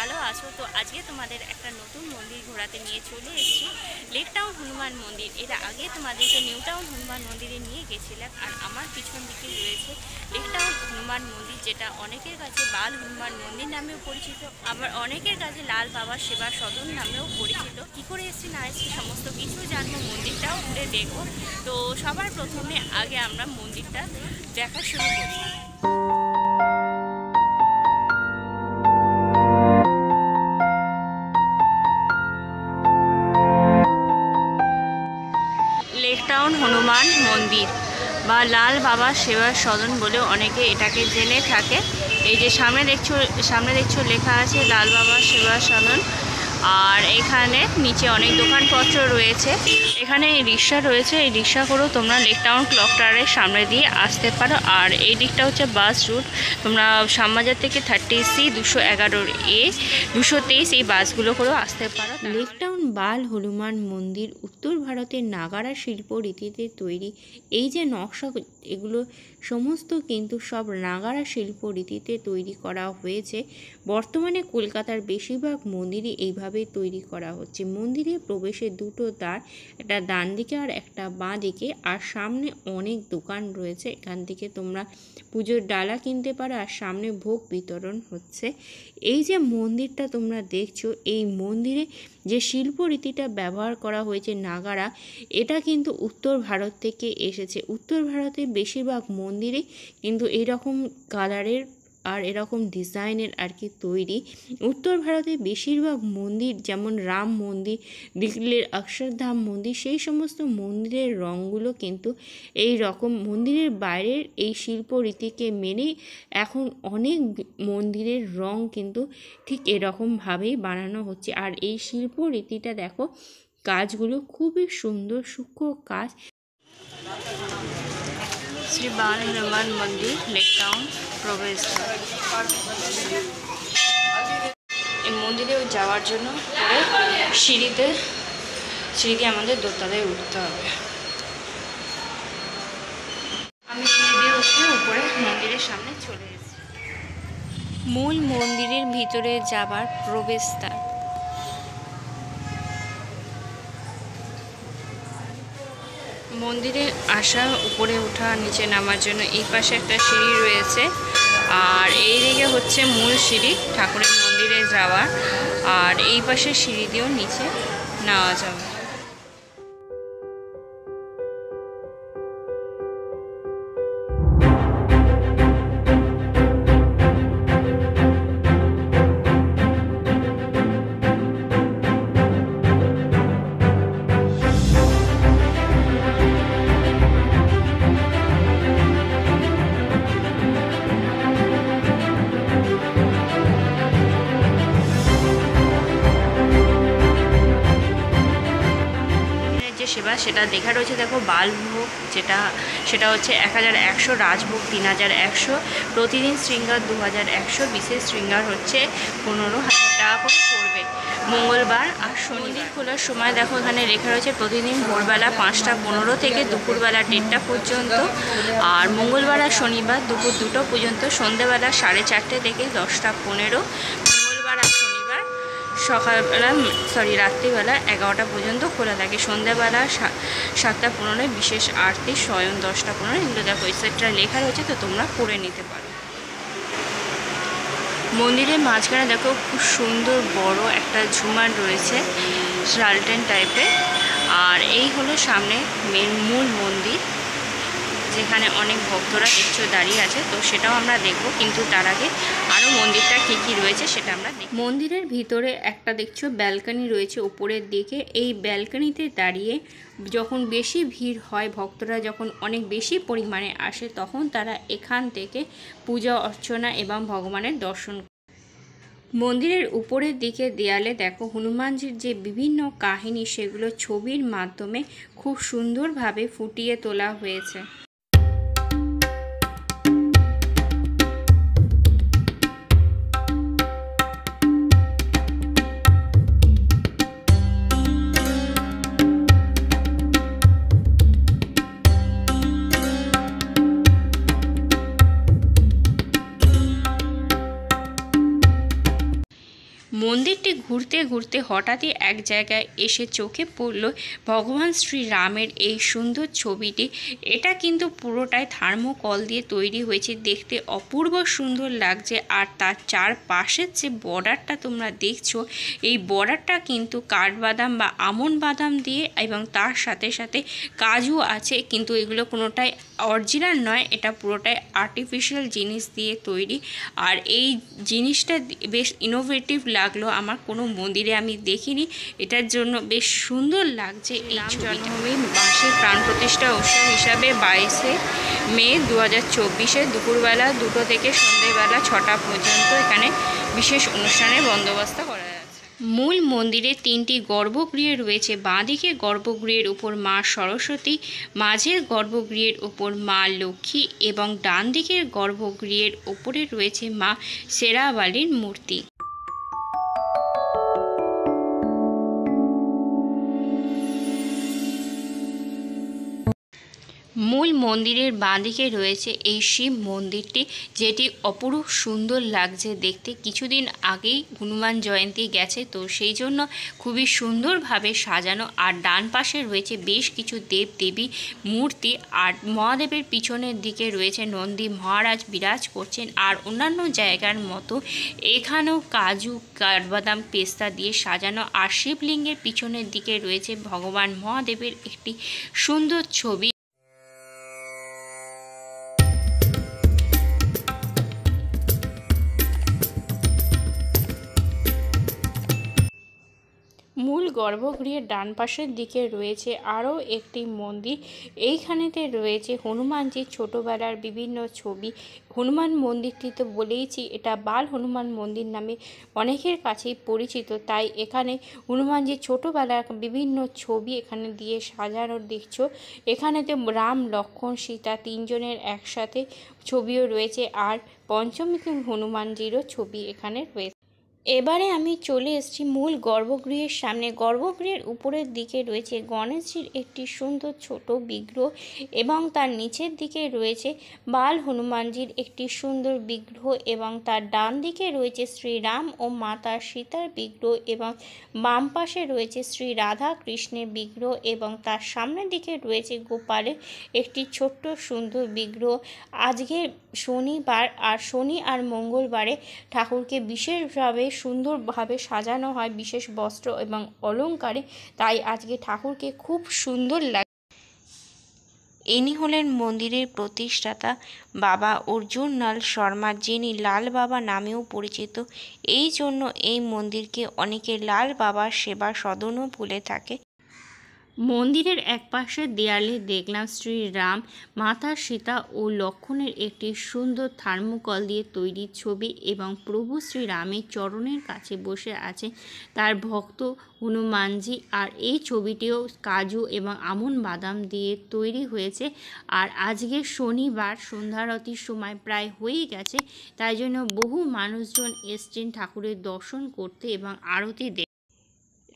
ভালো আছো। তো আজকে তোমাদের একটা নতুন মন্দির ঘোরাতে নিয়ে চলে এসেছি, লেক টাউন হনুমান মন্দির। এর আগে তোমাদেরকে নিউ টাউন হনুমান মন্দিরে নিয়ে গেছিলাম, আর আমার পিছন দিকে রয়েছে লেক টাউন হনুমান মন্দির, যেটা অনেকের কাছে বাল হনুমান মন্দির নামেও পরিচিত, আবার অনেকের কাছে লাল বাবার সেবা সদন নামেও পরিচিত। কী করে এসেছি না এসেছি সমস্ত কিছু জানবো, মন্দিরটাও ঘুরে দেখবো। তো সবার প্রথমে আগে আমরা মন্দিরটা দেখা শুরু করি। লেক টাউন হনুমান মন্দির বা লাল বাবা সেবা সদন বলেও অনেকে এটাকে জেনে থাকে। এই যে সামনে দেখছো লেখা আছে লাল বাবা সেবা সদন। আর এখানে নিচে অনেক দোকানপত্র রয়েছে। এখানে রিক্সা রয়েছে, এই রিক্সা করেও তোমরা লেক টাউন ক্লক টাওয়ারের সামনে দিয়ে আসতে পারো। আর এই দিকটা হচ্ছে বাস রুট, তোমরা শ্যামবাজার থেকে 30C 211A 223 এই বাসগুলো করেও আসতে পারো। লেক টাউন বাল হনুমান মন্দির উত্তর ভারতের নাগারা শিল্প রীতিতে তৈরি। এই যে নকশা, এগুলো সমস্ত কিন্তু সব নাগারা শিল্প রীতিতে তৈরি করা হয়েছে। বর্তমানে কলকাতার বেশিরভাগ মন্দিরই এইভাবেই তৈরি করা হচ্ছে। মন্দিরে প্রবেশের দুটো দ্বার, একটা ডান দিকে আর একটা বাঁ দিকে, আর সামনে অনেক দোকান রয়েছে। এখান থেকে তোমরা পুজোর ডালা কিনতে পারো, আর সামনে ভোগ বিতরণ হচ্ছে। এই যে মন্দিরটা তোমরা দেখছো, এই মন্দিরে যে শিল্প রীতিটা ব্যবহার করা হয়েছে নাগারা, এটা কিন্তু উত্তর ভারত থেকে এসেছে। উত্তর ভারতে বেশিরভাগ মন্দিরে কিন্তু এরকম কালারের আর এরকম ডিজাইনের আর কি তৈরি। উত্তর ভারতে বেশিরভাগ মন্দির, যেমন রাম মন্দির, দিল্লির অক্ষরধাম মন্দির, সেই সমস্ত মন্দিরের রঙগুলো কিন্তু এই রকম মন্দিরের বাইরের এই শিল্প রীতিকে মেনে এখন অনেক মন্দিরের রং কিন্তু ঠিক এরকমভাবেই বানানো হচ্ছে। আর এই শিল্প রীতিটা দেখো, কাজগুলো খুবই সুন্দর সূক্ষ্ম কাজ। শ্রী বাল হনুমান মন্দির, লেক টাউন প্রবেশদ্বার। এই মন্দিরে যাওয়ার জন্য সিঁড়িতে আমাদের দোতলায় উঠতে হবে। আমি সিঁড়ি দিয়ে উঠে উপরে মন্দিরের সামনে চলে এসেছি। মূল মন্দিরের ভিতরে যাবার প্রবেশদ্বার। মন্দিরে আসা, উপরে ওঠা, নিচে নামার জন্য এই পাশে একটা সিঁড়ি রয়েছে, আর এই দিকে হচ্ছে মূল সিঁড়ি ঠাকুরের মন্দিরে যাওয়ার, আর এই পাশে সিঁড়ি দিয়েও নিচে নেওয়া যাবে। সেবা সেটা লেখা রয়েছে দেখো, বালভোগ সেটা হচ্ছে 1100, রাজভোগ 3100, প্রতিদিন শৃঙ্গার 2100, বিশেষ শৃঙ্গার হচ্ছে 15,000 টাকা করে পড়বে। মঙ্গলবার আর শনিবার খোলার সময় দেখো এখানে লেখা রয়েছে প্রতিদিন ভোরবেলা 5টা 15 থেকে দুপুরবেলা 1:30 পর্যন্ত, আর মঙ্গলবার আর শনিবার দুপুর 2টো পর্যন্ত, সন্ধ্যেবেলা 4:30 থেকে 10টা 15, মঙ্গলবার আর শনিবার রাত্রিবেলা 11টা পর্যন্ত খোলা থাকে। সন্ধ্যাবেলা 7টা 15 বিশেষ আরতি, স্বয়ং 10টা 15, এগুলো দেখো এসেটটা লেখা রয়েছে, তো তোমরা পড়ে নিতে পারো। মন্দিরের মাঝখানে দেখো খুব সুন্দর বড় একটা ঝুমার রয়েছে, লালটেন টাইপের। আর এই হলো সামনে মূল মন্দির, যেখানে অনেক ভক্তরা দেখছো দাঁড়িয়ে আছে, তো সেটাও আমরা দেখবো। কিন্তু তার আগে আরও মন্দিরটা কী রয়েছে সেটা আমরা দেখব। মন্দিরের ভিতরে একটা দেখছো ব্যালকনি রয়েছে উপরের দিকে। এই ব্যালকনিতে দাঁড়িয়ে যখন বেশি ভিড় হয়, ভক্তরা যখন অনেক বেশি পরিমাণে আসে, তখন তারা এখান থেকে পূজা অর্চনা এবং ভগবানের দর্শন। মন্দিরের উপরের দিকে দেয়ালে দেখো হনুমানজির যে বিভিন্ন কাহিনী, সেগুলো ছবির মাধ্যমে খুব সুন্দরভাবে ফুটিয়ে তোলা হয়েছে। মন্দিরটি ঘুরতে ঘুরতে হঠাৎই এক জায়গায় এসে চোখে পড়ল ভগবান শ্রীরামের এই সুন্দর ছবিটি। এটা কিন্তু পুরোটাই থার্মোকল দিয়ে তৈরি হয়েছে, দেখতে অপূর্ব সুন্দর লাগছে। আর তার চারপাশের যে বর্ডারটা তোমরা দেখছো, এই বর্ডারটা কিন্তু কাঠবাদাম বা আমন্ড বাদাম দিয়ে এবং তার সাথে সাথে কাজু আছে, কিন্তু এগুলো কোনোটাই অরিজিনাল নয়, এটা পুরোটাই আর্টিফিশিয়াল জিনিস দিয়ে তৈরি। আর এই জিনিসটা বেশ ইনোভেটিভ লাগলো আমার, কোনো মন্দিরে আমি দেখিনি, এটার জন্য বেশ সুন্দর লাগছে। এই জন্মভূমি মাসের প্রাণ প্রতিষ্ঠা উৎসব হিসাবে 22শে মে 2024 দুপুরবেলা 2টো থেকে সন্ধ্যেবেলা 6টা পর্যন্ত এখানে বিশেষ অনুষ্ঠানের বন্দোবস্ত করা যাচ্ছে। মূল মন্দিরে 3টি গর্ভগৃহ রয়েছে। বাঁদিকে গর্ভগৃহের উপর মা সরস্বতী, মাঝের গর্ভগৃহের উপর মা লক্ষ্মী এবং ডান দিকের গর্ভগৃহের ওপরে রয়েছে মা শেরাওয়ালির মূর্তি। মূল মন্দিরের বাঁদিকে রয়েছে এই শিব মন্দিরটি, যেটি অপরূপ সুন্দর লাগছে দেখতে। কিছুদিন আগেই হনুমান জয়ন্তী গেছে, তো সেই জন্য খুবই সুন্দরভাবে সাজানো। আর ডান পাশে রয়েছে বেশ কিছু দেব দেবী মূর্তি, আর মহাদেবের পিছনের দিকে রয়েছে নন্দী মহারাজ বিরাজ করছেন। আর অন্যান্য জায়গার মতো এখানেও কাজু, কাঠবাদাম, পেস্তা দিয়ে সাজানো। আর শিবলিঙ্গের পিছনের দিকে রয়েছে ভগবান মহাদেবের একটি সুন্দর ছবি। মূল গর্ভগৃহের ডান পাশের দিকে রয়েছে আরও একটি মন্দির। এইখানেতে রয়েছে হনুমানজির ছোটোবেলার বিভিন্ন ছবি। হনুমান মন্দিরটি তো বলেইছি, এটা বাল হনুমান মন্দির নামে অনেকের কাছেই পরিচিত, তাই এখানে হনুমানজির ছোটোবেলার বিভিন্ন ছবি এখানে দিয়ে সাজানো দেখছো। এখানেতে রাম, লক্ষ্মণ, সীতা 3 জনের একসাথে ছবিও রয়েছে। আর পঞ্চমুখী হনুমানজিরও ছবি এখানে রয়েছে। এবারে আমি চলে এসেছি মূল গর্ভগৃহের সামনে। গর্ভগৃহের উপরের দিকে রয়েছে গণেশজির একটি সুন্দর ছোট বিগ্রহ এবং তার নিচের দিকে রয়েছে বাল হনুমানজির একটি সুন্দর বিগ্রহ এবং তার ডান দিকে রয়েছে শ্রীরাম ও মাতা সীতার বিগ্রহ এবং বাম পাশে রয়েছে শ্রী রাধা কৃষ্ণের বিগ্রহ এবং তার সামনের দিকে রয়েছে গোপালের একটি ছোট্ট সুন্দর বিগ্রহ। আজকে শনিবার, আর শনি আর মঙ্গলবারে ঠাকুরকে বিশেষভাবে সুন্দরভাবে সাজানো হয় বিশেষ বস্ত্র এবং অলঙ্কারে, তাই আজকে ঠাকুরকে খুব সুন্দর লাগে। ইনি হলেন মন্দিরের প্রতিষ্ঠাতা বাবা অর্জুনলাল শর্মা, যিনি লাল বাবা নামেও পরিচিত। এই জন্য এই মন্দিরকে অনেকে লাল বাবার সেবা সদনও বলে থাকে। মন্দিরের একপাশের দেয়ালে দেখলাম শ্রীরাম, মাতা সীতা ও লক্ষ্মণের একটি সুন্দর থার্মোকল দিয়ে তৈরি ছবি এবং প্রভু শ্রীরামের চরণের কাছে বসে আছে তার ভক্ত হনুমানজি। আর এই ছবিটিও কাজু এবং আমন্ড বাদাম দিয়ে তৈরি হয়েছে। আর আজকে শনিবার সন্ধ্যারতির সময় প্রায় হয়ে গেছে, তাই জন্য বহু মানুষজন এসছেন ঠাকুরের দর্শন করতে এবং আরতি দেখতে।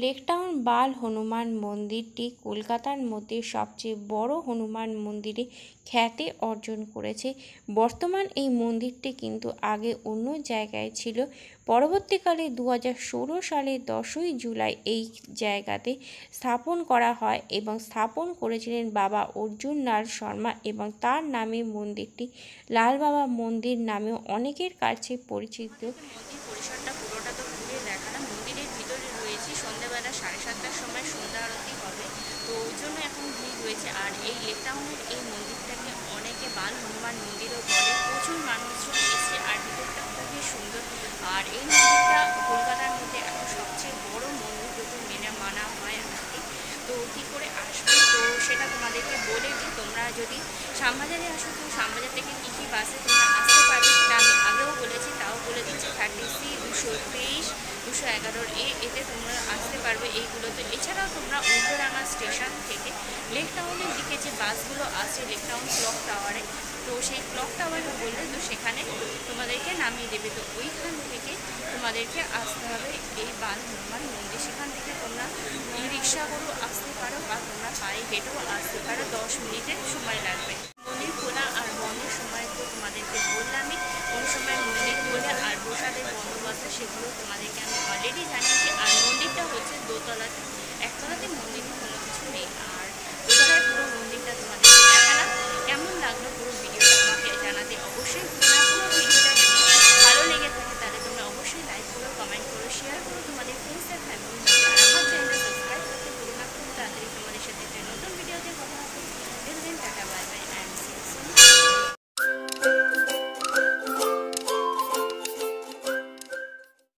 লেকটাউন বাল হনুমান মন্দিরটি কলকাতার মধ্যে সবচেয়ে বড় হনুমান মন্দিরে খ্যাতি অর্জন করেছে। বর্তমান এই মন্দিরটি কিন্তু আগে অন্য জায়গায় ছিল। পরবর্তীকালে 2016 সালে 10ই জুলাই এই জায়গাতে স্থাপন করা হয় এবং স্থাপন করেছিলেন বাবা অর্জুনলাল শর্মা এবং তার নামে মন্দিরটি লাল বাবা মন্দির নামেও অনেকের কাছে পরিচিত। মন্দির পরিসরটা পুরোটা তো ঘুরে দেখালাম। মন্দিরের ভিতরে রয়েছে সন্ধ্যাবেলা 7:30টার সময় সন্ধ্যা আরতি হবে, তো ওই জন্য এখন ভিড় রয়েছে। আর এই লেকটাউনের এই মন্দিরটাকে অনেকে বাল হনুমান মন্দিরও বলে। প্রচুর মানুষজন এসে, আর ভিতরটা খুবই সুন্দর। আর এই মন্দিরটা কলকাতার মধ্যে এখন সবচেয়ে বড় মন্দির যদি মানা হয় আর কি। তো কী করে আসবে তো সেটা তোমাদেরকে বলে দিই। তোমরা যদি শ্যামবাজারে আসো, তো শ্যামবাজার থেকে কী কী বাসে তোমরা আসতে পারবে সেটা আমি আগেও বলেছি, তাও বলে দিচ্ছি। 30C, 223, 211 এতে তোমরা আসতে পারবে এইগুলোতে। এছাড়াও তোমরা উল্টোডাঙ্গা স্টেশন থেকে লেকটাউনের দিকে যে বাসগুলো আসছে লেকটাউন ক্লক টাওয়ারে, তো সেই ক্লক টাওয়ারে বললে তো সেখানে তোমাদেরকে নামিয়ে দেবে। তো ওইখান থেকে তোমাদেরকে আসতে হবে এই বাল হনুমান মন্দির। সেখান থেকে তোমরা রিক্সা করেও আসতে পারো বা তোমরা পায়ে হেঁটেও আসতে পারো, 10 মিনিটের সময় লাগবে। মন্দির খোলা আর বন্ধের সময় তো তোমাদেরকে বললামই। কোন সময় মন্দির খোলে আর প্রসাদের বন্দোবস্ত সেগুলো তোমাদেরকে আমি অলরেডি জানিয়েছি। আর মন্দিরটা হচ্ছে দোতলাতে, একতলাতে মন্দির